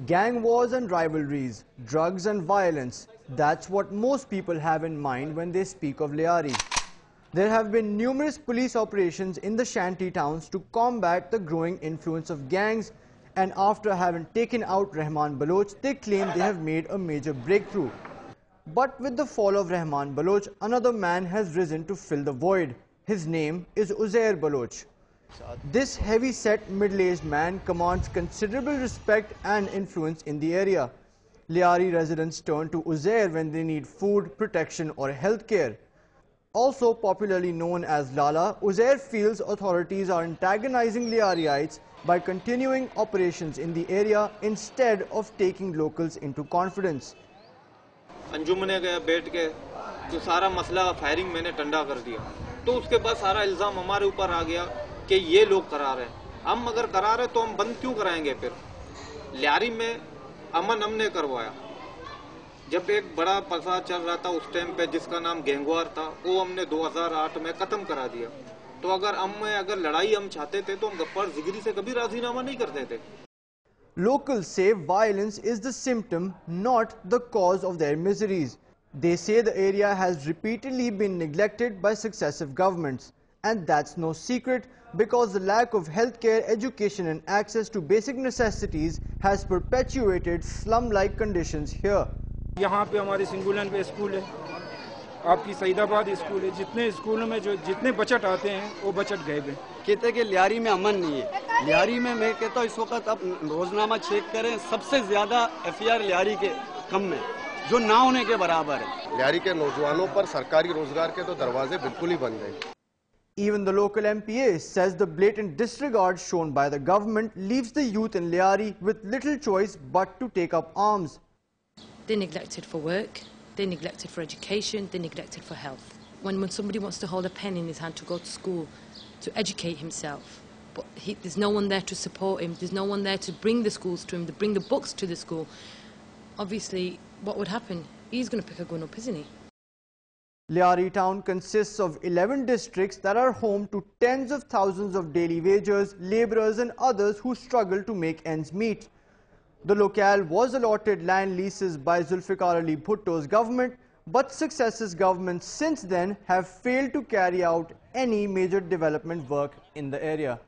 Gang wars and rivalries, drugs and violence, that's what most people have in mind when they speak of Lyari. There have been numerous police operations in the shanty towns to combat the growing influence of gangs, and after having taken out Rahman Baloch, they claim they have made a major breakthrough. But with the fall of Rahman Baloch, another man has risen to fill the void. His name is Uzair Baloch. This heavy-set, middle-aged man commands considerable respect and influence in the area. Lyari residents turn to Uzair when they need food, protection or health care. Also popularly known as Lala, Uzair feels authorities are antagonizing Lyariites by continuing operations in the area instead of taking locals into confidence. अंजुमने गया बैठ के तो सारा मसला firing मैंने टंडा कर दिया, तो उसके बाद सारा इल्जाम हमारे ऊपर आ गया कि ये लोग करा रहे हैं। हम अगर करा रहे तो हम बंद क्यों कराएंगे? फिर ल्यारी में अमन हमने करवाया। जब एक बड़ा पसा चल रहा था उस टाइम पे जिसका नाम गैंगवार था, वो हमने 2008 में खत्म करा दिया। तो अगर लड़ाई हम चाहते थे तो हम गफ्फार जिगरी से कभी राजीनामा नहीं करते थे। Locals say violence is the symptom, not the cause of their miseries. They say the area has repeatedly been neglected by successive governments. And that's no secret because the lack of healthcare, education and access to basic necessities has perpetuated slum-like conditions here. यहाँ पे हमारे सिंगुलन पे school है, आपकी Saidabad school है, जितने स्कूलों में जो जितने बजट आते हैं वो बजट गए हुए। कहते हैं कि ल्यारी में अमन नहीं है। ल्यारी में मैं कहता हूँ इस वक्त आप रोजनामा चेक करें, सबसे ज्यादा एफआईआर ल्यारी के कम में, जो ना होने के बराबर है। ल्यारी के नौजवानों पर सरकारी रोजगार के तो दरवाजे बिल्कुल ही बंद हैं। Even the local MPA says the blatant disregard shown by the government leaves the youth in Lyari with little choice but to take up arms. They're neglected for work, they're neglected for education, they're neglected for health. When somebody wants to hold a pen in his hand to go to school, to educate himself, but there's no one there to support him, there's no one there to bring the schools to him, to bring the books to the school, obviously what would happen? He's going to pick a gun up, isn't he? Lyari town consists of 11 districts that are home to tens of thousands of daily wagers, labourers and others who struggle to make ends meet. The locale was allotted land leases by Zulfikar Ali Bhutto's government, but successive governments since then have failed to carry out any major development work in the area.